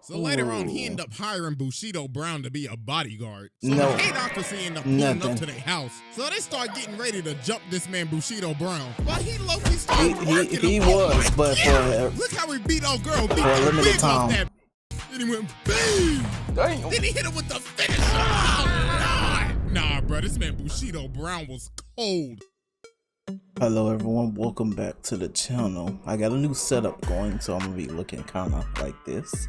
So later on, he ended up hiring Bushido Brown to be a bodyguard. So No. the K-Doctors ended up pulling up to their house. So they start getting ready to jump this man Bushido Brown. But he low-key started working He him. was, but look how he beat old girl. Beat for a the limited wig off time. that. Then he went boom. Damn. Then he hit him with the finish. Oh, Lord. Nah, bro, this man Bushido Brown was cold. Hello everyone, welcome back to the channel. I got a new setup going, so I'm gonna be looking kinda like this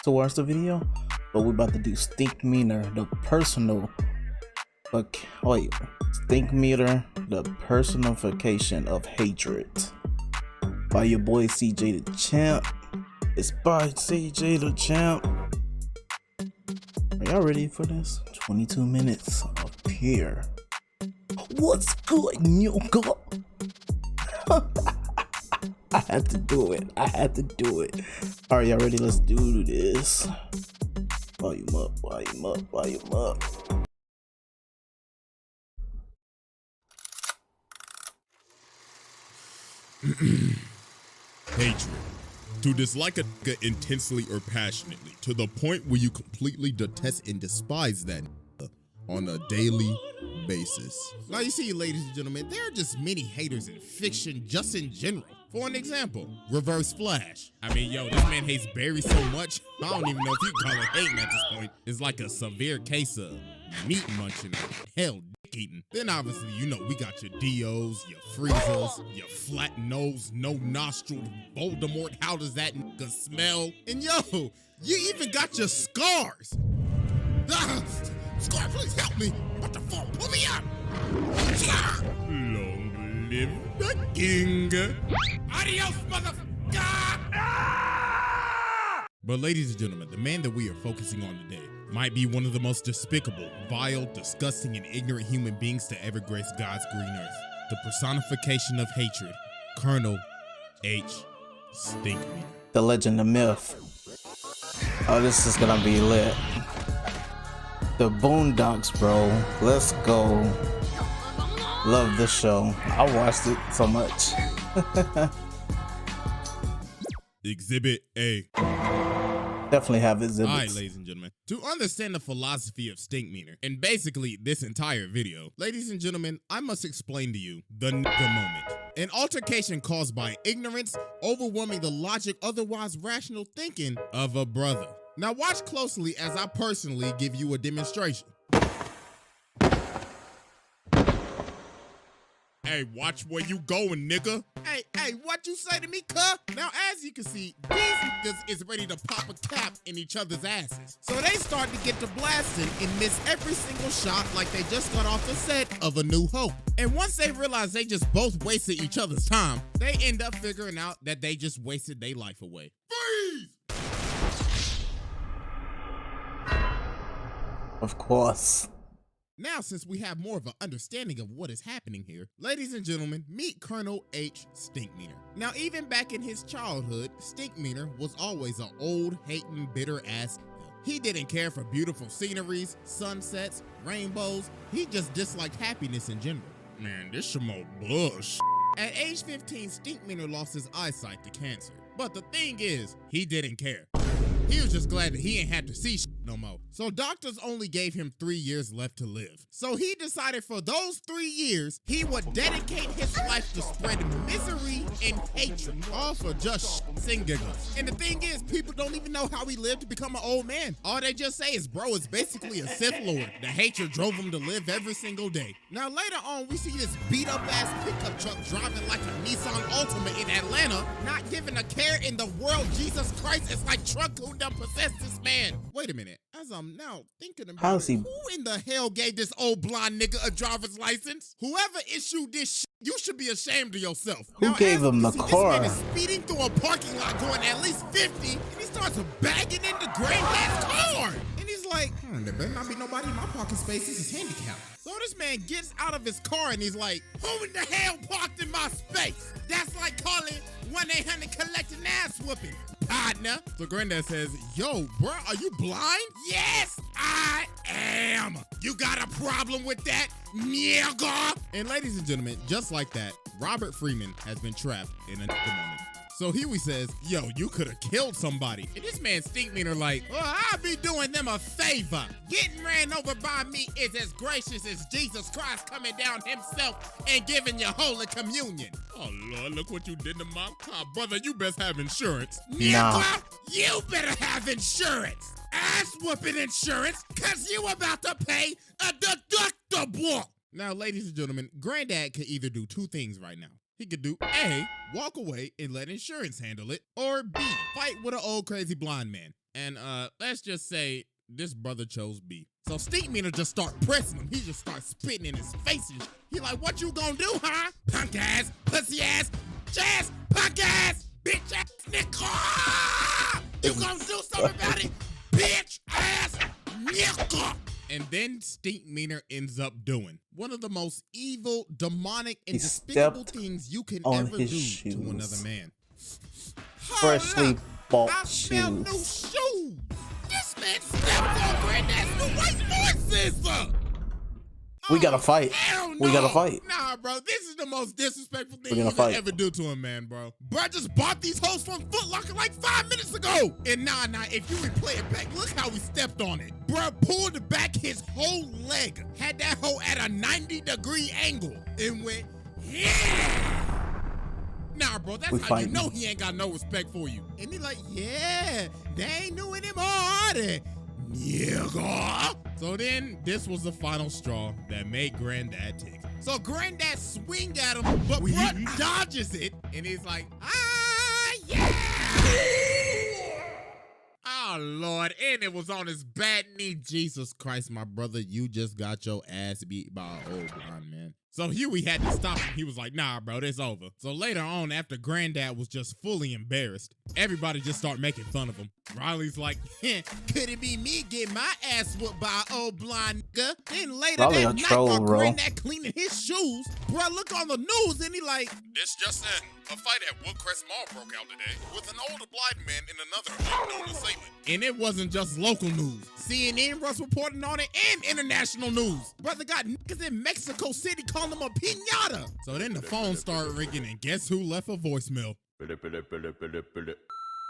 to watch the video. But we're about to do Stinkmeaner, the Stinkmeaner, the personification of hatred. By your boy CJ the Champ. It's by CJ the Champ. Are y'all ready for this? 22 minutes of pure. What's good, nigga? I had to do it. Alright, y'all ready? Let's do this. Volume up. Hatred. To dislike a nigga intensely or passionately, to the point where you completely detest and despise that nigga on a daily basis. Now you see, ladies and gentlemen, there are just many haters in fiction just in general. For an example, Reverse Flash. I mean, yo, this man hates Barry so much, I don't even know if you can call it hating at this point. It's like a severe case of meat munching or hell, dick eating. Then obviously, you know, we got your Dios, your Freezers, your flat nose, no nostril, Voldemort, how does that nigga smell? And yo, you even got your Scars. Scar, please help me. I'm about to fall. Pull me up. Long live the king. Adios, motherfucker. But ladies and gentlemen, the man that we are focusing on today might be one of the most despicable, vile, disgusting, and ignorant human beings to ever grace God's green earth. The personification of hatred, Colonel H. Stinkmeaner. The legend, the myth. Oh, this is gonna be lit. The Boondocks, bro. Let's go. Love this show. I watched it so much. Exhibit A. Definitely have exhibits. Alright, ladies and gentlemen. To understand the philosophy of Stinkmeaner, and basically this entire video, ladies and gentlemen, I must explain to you the nigga moment. An altercation caused by ignorance, overwhelming the logic, otherwise rational thinking of a brother. Now watch closely as I personally give you a demonstration. Hey, watch where you going, nigga. Hey, what you say to me, cuh? Now, as you can see, these niggas is ready to pop a cap in each other's asses. So they start to get to blasting and miss every single shot like they just got off the set of A New Hope. And once they realize they just both wasted each other's time, they end up figuring out that they just wasted their life away. Freeze! Of course. Now, since we have more of an understanding of what is happening here, ladies and gentlemen, meet Colonel H. Stinkmeaner. Now, even back in his childhood, Stinkmeaner was always an old, hating, bitter ass nigga. He didn't care for beautiful sceneries, sunsets, rainbows. He just disliked happiness in general. Man, this shmo bush. At age 15, Stinkmeaner lost his eyesight to cancer. But the thing is, he didn't care. He was just glad that he ain't had to see no more. So doctors only gave him 3 years left to live. So he decided for those 3 years, he would dedicate his life to spreading misery and hatred, all for just and giggles. And the thing is, people don't even know how he lived to become an old man. All they just say is, bro, it's basically a Sith Lord. The hatred drove him to live every single day. Now later on, we see this beat up ass pickup truck driving like a Nissan Altima in Atlanta, not giving a care in the world. Jesus Christ, it's like truck who done possessed this man. Wait a minute. As I'm now thinking about it, who in the hell gave this old blonde nigga a driver's license? Whoever issued this shit, you should be ashamed of yourself. Who gave him the car? This man is speeding through a parking lot going at least 50, and he starts bagging into Granddad's car. And he's like, there better not be nobody in my parking space. This is handicapped. So this man gets out of his car and he's like, who in the hell parked in my space? That's like calling 1-800 collect an ass whooping, partner. So Granddad says, yo, bro, are you blind? Yes, I am. You got a problem with that, nigga? And ladies and gentlemen, just like that, Robert Freeman has been trapped in a nigga moment. So Huey says, yo, you could have killed somebody. And this man Stinkmeaner like, well, I'll be doing them a favor. Getting ran over by me is as gracious as Jesus Christ coming down himself and giving you Holy Communion. Oh, Lord, look what you did to my car. Brother, you best have insurance. Nah. Nigga, you better have insurance. Ass-whooping insurance, because you about to pay a deductible. Now, ladies and gentlemen, Granddad could either do two things right now. He could do A, walk away and let insurance handle it, or B, fight with an old crazy blind man. And let's just say this brother chose B. So Stinkmeaner just start pressing him. He just starts spitting in his face and he like, what you gonna do, huh? Punk ass, pussy ass, ass, punk ass, bitch ass, nigga! You gonna do something about it, bitch ass, nigga! And then Stinkmeaner ends up doing one of the most evil, demonic, and despicable things you can ever do to another man. Freshly bought I smell new shoes. This man stepped on Granddad's new white voices. We gotta fight. We gotta fight. Nah, bro, this is the most disrespectful thing We're you gonna could ever do to a man, bro. Bro, I just bought these hoes from Foot Locker like 5 minutes ago. And nah, if you replay it back, look how he stepped on it. Bro, pulled back his whole leg, had that hoe at a 90-degree angle, and went, yeah. Nah, bro, that's how you know he ain't got no respect for you. And he like, yeah, they ain't doing him harder. Nigga. So then, this was the final straw that made Granddad tick. So Granddad swing at him, but bro dodges it, and he's like, yeah! Oh, Lord, and it was on his bad knee. Jesus Christ, my brother, you just got your ass beat by an old blind man. So Huey had to stop him. He was like, nah, bro, this over. So later on, after Granddad was just fully embarrassed, everybody just started making fun of him. Riley's like, could it be me getting my ass whooped by an old blind nigga? Then later that night, while Granddad cleaning his shoes, bro, look on the news and he like, this just in. A fight at Woodcrest Mall broke out today with an older blind man and another unknown assailant. And it wasn't just local news. CNN was reporting on it and international news. Brother got niggas in Mexico City calling him a piñata. So then the phone started ringing and guess who left a voicemail?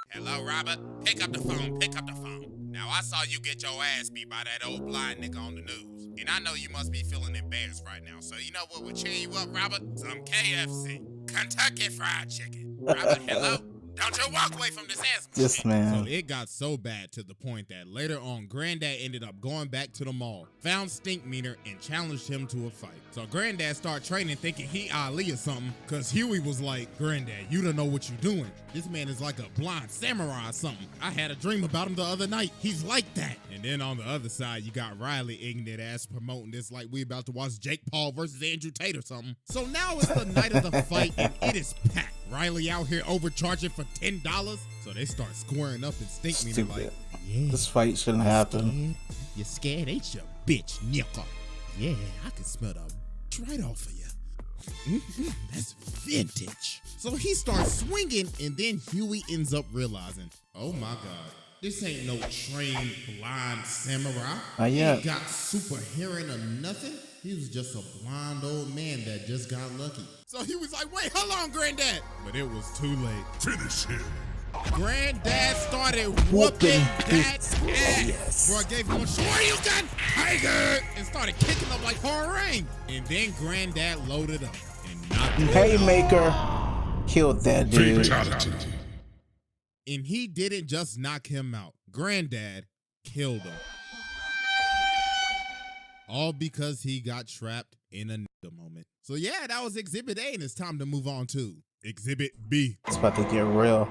Hello, Robert. Pick up the phone. Pick up the phone. Now, I saw you get your ass beat by that old blind nigga on the news. And I know you must be feeling embarrassed right now. So you know what would cheer you up, Robert? Some KFC. Kentucky Fried Chicken. Robert, hello? Don't you walk away from this ass. This man. So it got so bad to the point that later on, Granddad ended up going back to the mall, found Stinkmeaner, and challenged him to a fight. So Granddad started training thinking he Ali or something, because Huey was like, Granddad, you don't know what you're doing. This man is like a blind samurai or something. I had a dream about him the other night. He's like that. And then on the other side, you got Riley ignorant ass promoting this like we about to watch Jake Paul versus Andrew Tate or something. So now it's the night of the fight, and it is packed. Riley out here overcharging for $10. So they start squaring up and Stinkmeaner like, yeah, this fight shouldn't happen. You scared, ain't you, bitch, nigga? Yeah, I can smell the right off of you. That's vintage. So he starts swinging, and then Huey ends up realizing, oh my God, this ain't no trained blind samurai. Not yet. He got super hearing or nothing. He was just a blind old man that just got lucky. So he was like, wait, hold on, Granddad. But it was too late. Finish him. Granddad started whooping that ass. Yes. Bro, gave him a sure you gun, tiger, and started kicking up like Harang. And then Granddad loaded up and knocked him out. Haymaker killed that dude. Fatality. And he didn't just knock him out. Granddad killed him. All because he got trapped in a nigga moment. So yeah, that was Exhibit A, and it's time to move on to Exhibit B. It's about to get real.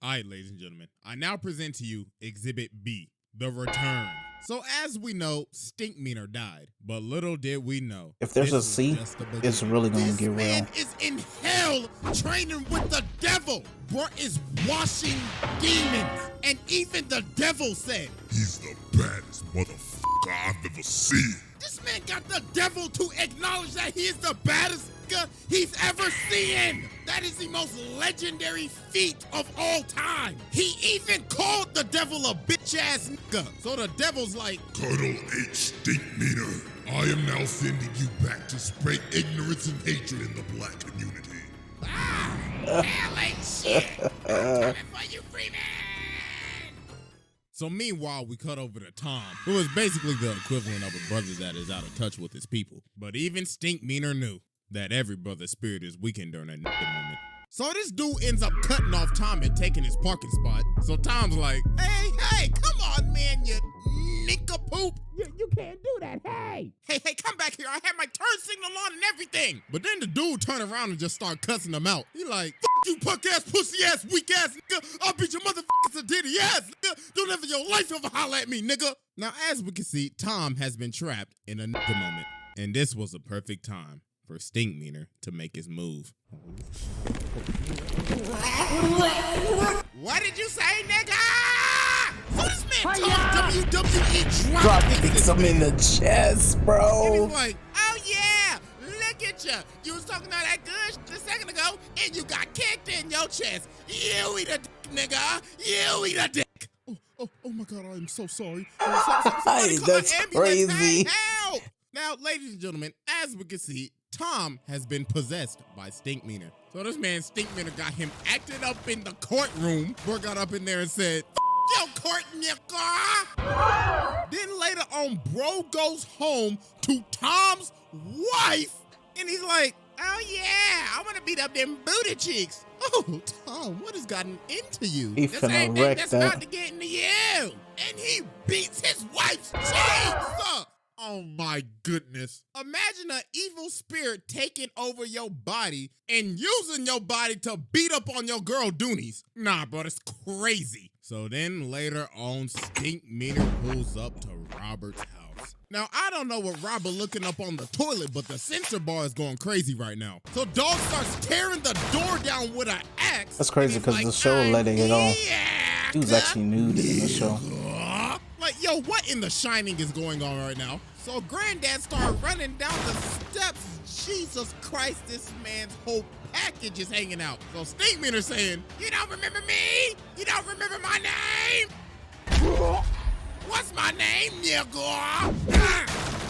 All right, ladies and gentlemen, I now present to you Exhibit B, The Return. So as we know, Stinkmeaner died, but little did we know. If there's a C, it's really gonna get real. This man is in hell training with the devil. Bro is washing demons, and even the devil said, He's the baddest motherfucker I've ever seen. this man got the devil to acknowledge that he is the baddest nigga he's ever seen. That is the most legendary feat of all time. He even called the devil a bitch-ass nigga. So the devil's like, Colonel H. Stinkmeaner, I am now sending you back to spread ignorance and hatred in the black community. Hell ain't shit. I'm coming for you, Freeman. So meanwhile, we cut over to Tom, who is basically the equivalent of a brother that is out of touch with his people. But even Stinkmeaner knew that every brother's spirit is weakened during that moment. So this dude ends up cutting off Tom and taking his parking spot. So Tom's like, hey, come on, man, you nincompoop. You can't do that, hey, come back here. I have my turn signal on and everything. But then the dude turned around and just started cussing him out. He like, fuck you, punk ass, pussy ass, weak ass nigga. I'll beat your motherfuckers to ditty ass, nigga. Don't ever your life ever holler at me, nigga. Now, as we can see, Tom has been trapped in a nigga moment. And this was a perfect time for Stinkmeaner to make his move. What did you say, nigga? So this man Tom WWE drop kicks him in the chest, bro. And he's like, oh yeah, look at you. You was talking all that good a second ago, and you got kicked in your chest. You eat a dick, nigga. You eat a dick. Oh my God, I am so sorry. That's crazy. Hey, help! Now, ladies and gentlemen, as we can see, Tom has been possessed by Stinkmeaner. So this man Stinkmeaner got him acting up in the courtroom. Boy got up in there and said, yo, court nigga. Then later on, bro goes home to Tom's wife, and he's like, oh yeah, I want to beat up them booty cheeks. Oh, Tom, what has gotten into you? He This finna ain't wreck that's that. about to get into you. And he beats his wife's cheeks up. Oh my goodness. Imagine an evil spirit taking over your body and using your body to beat up on your girl Doonies. Nah, bro, that's crazy. So then later on, Stinkmeaner pulls up to Robert's house. Now, I don't know what Robert looking up on the toilet, but the sensor bar is going crazy right now. So Dog starts tearing the door down with an axe. That's crazy because the show letting it on. He was actually nude in the show. Like, yo, what in The Shining is going on right now? So Granddad started running down the steps. Jesus Christ, this man's whole package is hanging out. So Stinkmeaner saying, you don't remember me? You don't remember my name? What's my name, nigga?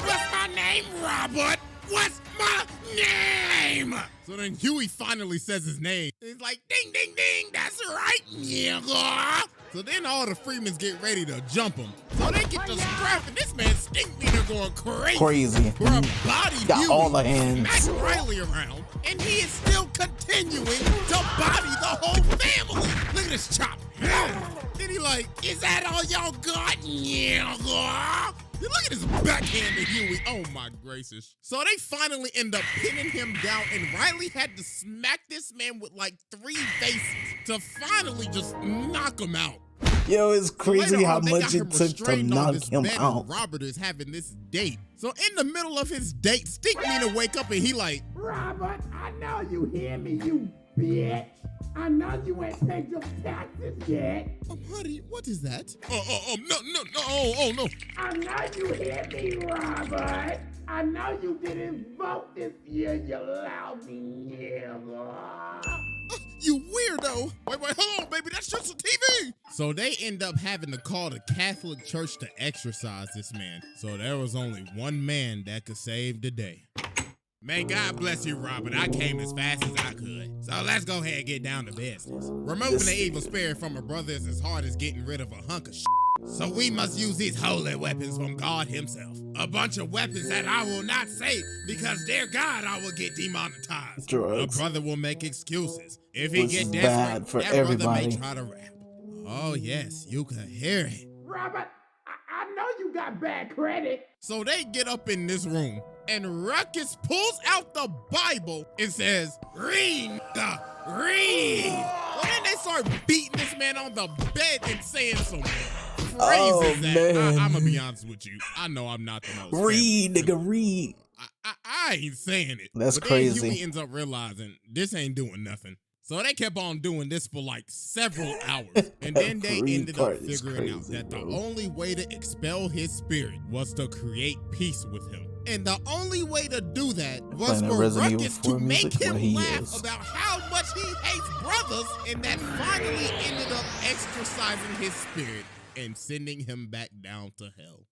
What's my name, Robert? What's my name? So then Huey finally says his name. He's like, ding, ding, ding, that's right, nigga. So then all the Freemans get ready to jump him. So they get to scrapping. This man Stinkmeaner going crazy. For a body got Huey, all the hands. smack Riley around, and he is still continuing to body the whole family. Look at this chop. Then he like, is that all y'all got, nigga? Look at his backhand to Huey. Oh my gracious. So they finally end up pinning him down, and Riley had to smack this man with like 3 faces to finally just knock him out. Yo, it's crazy Later how on, they much got it took to restrained on knock this him bed, and out. Robert is having this date. So in the middle of his date, Stinkmeaner wake up and he like, Robert, I know you hear me, you bitch. I know you ain't paid your taxes yet. honey, what is that? No. I know you hear me, Robert. I know you didn't vote this year, you lousy nigga. You weirdo. Wait, hold on, baby. That's just a TV. So they end up having to call the Catholic Church to exorcise this man. So there was only one man that could save the day. May God bless you, Robert. I came as fast as I could. So let's go ahead and get down to business. Removing the evil spirit from a brother is as hard as getting rid of a hunk of shit. So we must use these holy weapons from God himself. A bunch of weapons that I will not say because dear God, I will get demonetized. Drugs. The brother will make excuses. If he Which get is desperate, bad for that brother everybody. may try to rap. Oh yes, you can hear it. Robert, I know you got bad credit. So they get up in this room, and Ruckus pulls out the Bible and says, read, nigga, read. So then they start beating this man on the bed and saying some phrases that I'm gonna be honest with you. I know I'm not the most. Read, nigga, read. I ain't saying it. That's but crazy. Then Huey ends up realizing this ain't doing nothing. So they kept on doing this for like several hours. And then they ended up figuring out that the only way to expel his spirit was to create peace with him. And the only way to do that was for Ruckus to make him laugh about how much he hates brothers, and that finally ended up exorcising his spirit and sending him back down to hell.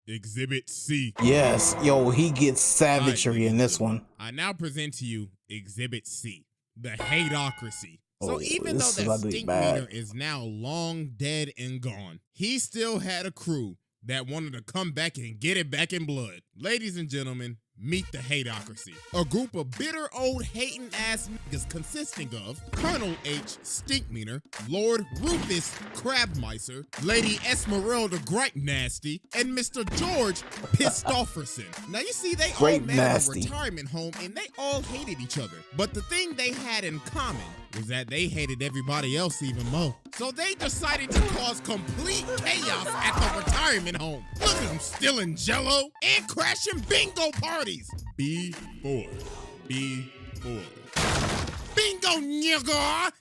Exhibit C. Yes, yo, he gets savagery in this one. I now present to you Exhibit C. the Hateocracy. So Oh, even though this that is about to be Stinkmeaner bad. is now long dead and gone, he still had a crew that wanted to come back and get it back in blood. Ladies and gentlemen, meet the Hateocracy, a group of bitter old hating ass niggas consisting of Colonel H. Stinkmeaner, Lord Rufus Crabmicer, Lady Esmeralda Gripe Nasty, and Mr. George Pistofferson. Now you see, they all Gripe met Nasty. at a retirement home and they all hated each other. But the thing they had in common was that they hated everybody else even more. So they decided to cause complete chaos at the retirement home. Look at them stealing jello and crashing bingo parties. B4. Bingo, nigga!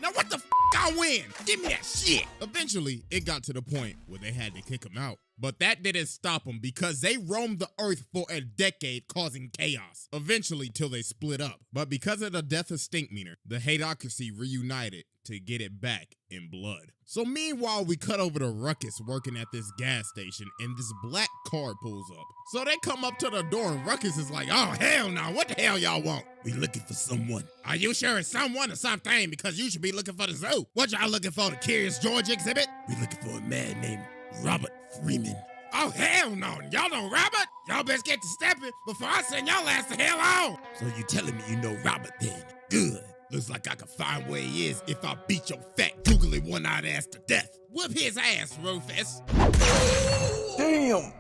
Now what the f*** I win? Give me that shit! Eventually, it got to the point where they had to kick him out. But that didn't stop them because they roamed the earth for a decade causing chaos. Eventually, till they split up. But because of the death of Stinkmeaner, the Hateocracy reunited to get it back in blood. So meanwhile, we cut over to Ruckus working at this gas station and this black car pulls up. So they come up to the door and Ruckus is like, oh hell no, what the hell y'all want? We looking for someone. Are you sure it's someone or something? Because you should be looking for the zoo. What y'all looking for, the Curious George exhibit? We looking for a man named Robert Freeman. Oh hell no, y'all know Robert? Y'all best get to stepping before I send y'all ass the hell on. So you telling me you know Robert then? Good. Looks like I can find where he is if I beat your fat, googly one-eyed ass to death. Whoop his ass, Rufus. Damn.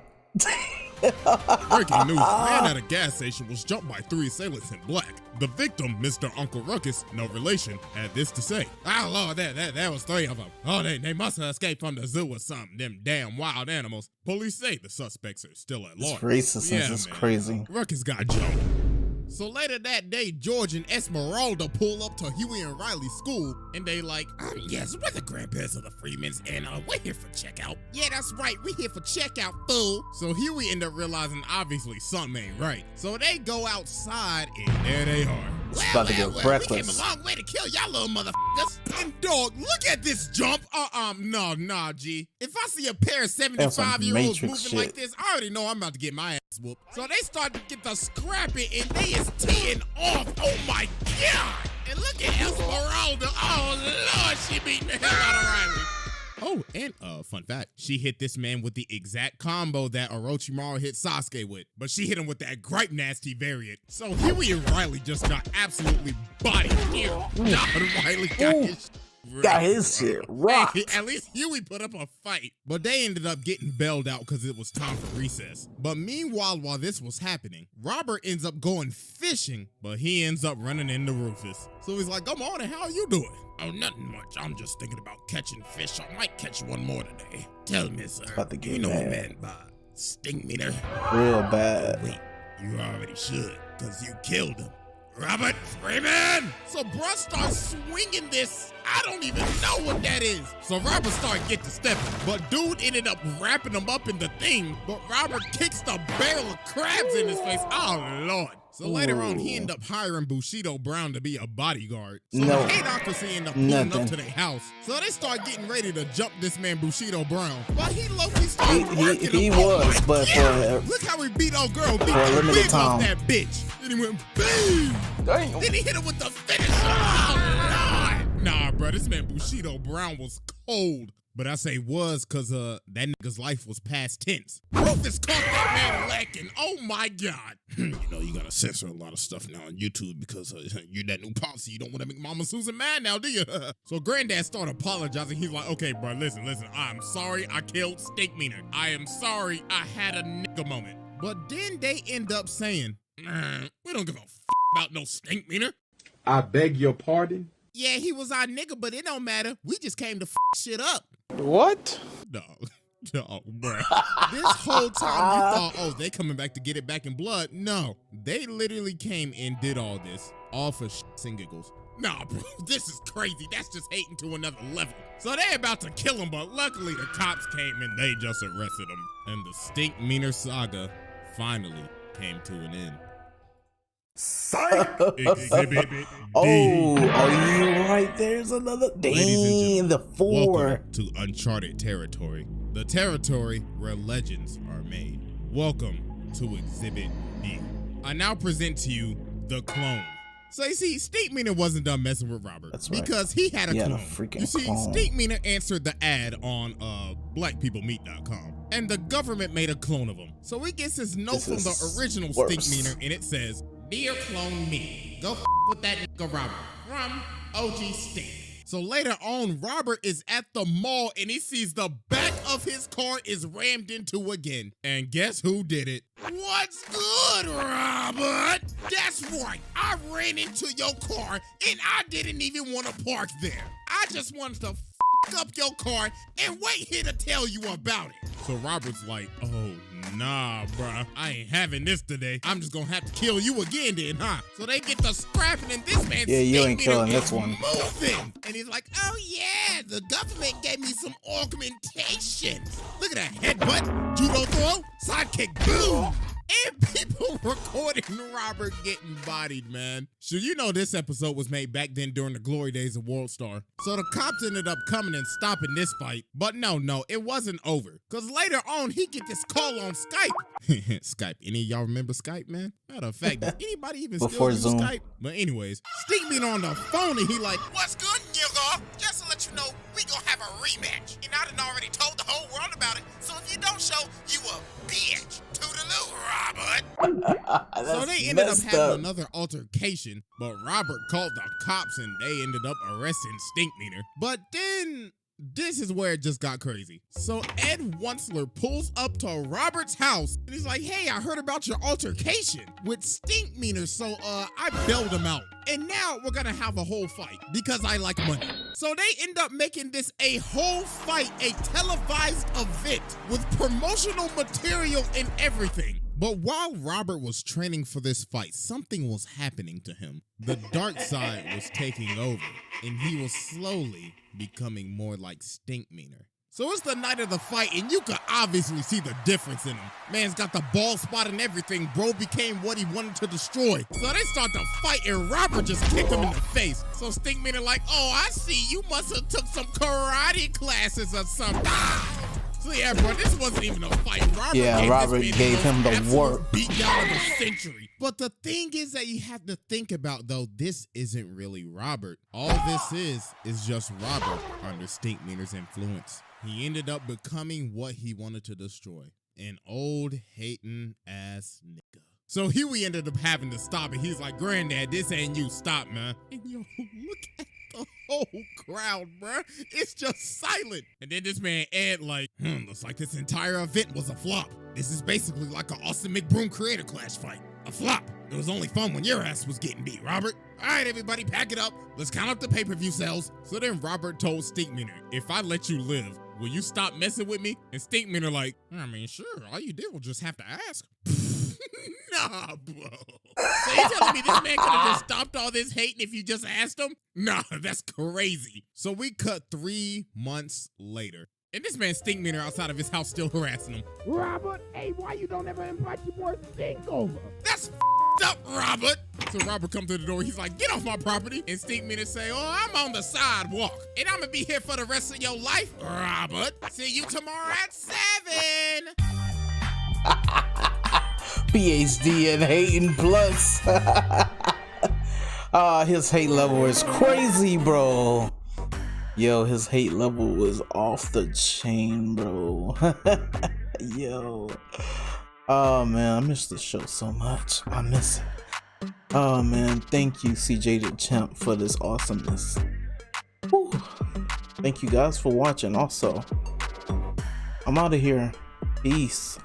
Breaking news, a man at a gas station was jumped by 3 assailants in black. The victim, Mr. Uncle Ruckus, no relation, had this to say. Oh Lord, that was 3 of them. Oh, they must have escaped from the zoo or something, them damn wild animals. Police say the suspects are still at large. Racist, it's crazy. Ruckus got jumped. So later that day, George and Esmeralda pull up to Huey and Riley's school, and they like, yes, we're the grandparents of the Freemans, and we're here for checkout. Yeah, that's right, we're here for checkout, fool. So Huey end up realizing obviously something ain't right. So they go outside, and there they are. It's about to get breakfast. We came a long way to kill y'all little motherfuckers. And dog, look at this jump. Nah, G. If I see a pair of 75-year-olds moving like this, I already know I'm about to get my ass whooped. So they start to get the scrapping, and they is teeing off. Oh my God. And look at Esmeralda. Oh Lord, she beating the hell out of Riley. Oh, and fun fact, she hit this man with the exact combo that Orochimaru hit Sasuke with, but she hit him with that Gripe Nasty variant. So Huey and Riley just got absolutely bodied here. Riley got his shit rocked. Hey, at least Huey put up a fight, but they ended up getting bailed out because it was time for recess. But meanwhile, while this was happening, Robert ends up going fishing, but he ends up running into Rufus. So he's like, come on, how are you doing? Oh, nothing much. I'm just thinking about catching fish. I might catch one more today. Tell me, sir, do you know a man by Stinkmeaner? Real bad. Wait, you already should, because you killed him. Robert Freeman! So bruh starts swinging this, I don't even know what that is. So Robert started getting to stepping, but dude ended up wrapping him up in the thing, but Robert kicks the barrel of crabs in his face. Oh Lord. So later on, he ended up hiring Bushido Brown to be a bodyguard. So the Hateocracy ended up pulling up to their house. So they start getting ready to jump this man Bushido Brown. But he low-key started working he him. was, but for look how he beat old girl, beat a the limited wig time. off that bitch. Then he went boom. Damn. Then he hit him with the finisher. Oh Lord. Nah, bro, this man Bushido Brown was cold. But I say was because that nigga's life was past tense. Rufus caught that man lacking. Oh my God. You know, you gotta censor a lot of stuff now on YouTube because you're that new policy. You don't want to make Mama Susan mad now, do you? So Granddad started apologizing. He's like, okay, bro, listen. I'm sorry I killed Stinkmeaner. I am sorry I had a nigga moment. But then they end up saying, we don't give a f about no Stinkmeaner. I beg your pardon? Yeah, he was our nigga, but it don't matter. We just came to f shit up. What? No, bro. This whole time you thought, oh, they coming back to get it back in blood. No, they literally came and did all this, all for shits and giggles. Nah, bro, this is crazy. That's just hating to another level. So they about to kill him, but luckily the cops came and they just arrested him. And the Stinkmeaner saga finally came to an end. Exhibit D. Oh, are you right? There's another. Dang, the 4. Welcome to uncharted territory. The territory where legends are made. Welcome to Exhibit D. I now present to you the clone. So you see, Stinkmeaner wasn't done messing with Robert. That's right. Because he had a He had a clone. freaking You see, clone. Stinkmeaner answered the ad on blackpeoplemeet.com. And the government made a clone of him. So he gets his note This from the is original worse. Stinkmeaner, and it says, "Dear clone me, go with that nigga Robert from OG Stink." So later on, Robert is at the mall and he sees the back of his car is rammed into again. And guess who did it? What's good, Robert? That's right. I ran into your car and I didn't even want to park there. I just wanted to up your car and wait here to tell you about it. So Robert's like, oh, nah, bruh. I ain't having this today. I'm just gonna have to kill you again then, huh? So they get to scrapping and this man You ain't killing is this one. moving. And he's like, oh yeah, the government gave me some augmentation. Look at that headbutt, judo throw, sidekick, boom. And people recording Robert getting bodied, man. So you know this episode was made back then during the glory days of World Star. So the cops ended up coming and stopping this fight. But no, it wasn't over. Because later on, he get this call on Skype. Skype. Any of y'all remember Skype, man? Matter of fact, does anybody even Before still use Zoom. Skype? But anyways, Stinkmeaner on the phone and he like, what's good, nigga? Just to let you know, we gonna have a rematch. And I done already told the whole world about it. So if you don't show, you a bitch. Toodaloo, Robert. So they ended up having another altercation, but Robert called the cops and they ended up arresting Stinkmeaner. But then this is where it just got crazy. So Ed Wunsler pulls up to Robert's house and he's like, hey, I heard about your altercation with Stinkmeaner, so I bailed him out. And now we're gonna have a whole fight because I like money. So they end up making this a whole fight, a televised event with promotional material and everything. But while Robert was training for this fight, something was happening to him. The dark side was taking over, and he was slowly becoming more like Stinkmeaner. So it's the night of the fight, and you can obviously see the difference in him. Man's got the bald spot and everything. Bro became what he wanted to destroy. So they start to fight, and Robert just kicked him in the face. So Stinkmeaner like, oh, I see. You must have took some karate classes or something. So yeah, bro, this wasn't even a fight. Robert gave him the work. Beat down of the century. But the thing is that you have to think about, though, this isn't really Robert. All this is just Robert under Stinkmeaner's influence. He ended up becoming what he wanted to destroy. An old hating ass nigga. So here we ended up having to stop it. He's like, Granddad, this ain't you. Stop, man. And yo, look at the whole crowd, bruh. It's just silent. And then this man Ed like, looks like this entire event was a flop. This is basically like an Austin McBroom Creator Clash fight. A flop. It was only fun when your ass was getting beat, Robert. All right, everybody, pack it up. Let's count up the pay-per-view sales. So then Robert told Stinkmeaner, if I let you live, will you stop messing with me? And Stinkmeaner like, I mean, sure. All you did was just have to ask. Nah, bro. So you telling me this man could have just stopped all this hating if you just asked him? Nah, that's crazy. So we cut 3 months later. And this man Stinkmeaner outside of his house still harassing him. Robert, hey, why you don't ever invite your boy Stink over? That's up, Robert. So Robert come to the door. He's like, get off my property. And Stinkmeaner say, oh, I'm on the sidewalk. And I'm going to be here for the rest of your life, Robert. See you tomorrow at 7. PhD in hating plus. His hate level is crazy, bro. Yo, his hate level was off the chain, bro. Yo. Oh, man, I miss the show so much. I miss it. Oh, man, thank you, CJ the Champ, for this awesomeness. Whew. Thank you guys for watching also. I'm out of here. Peace.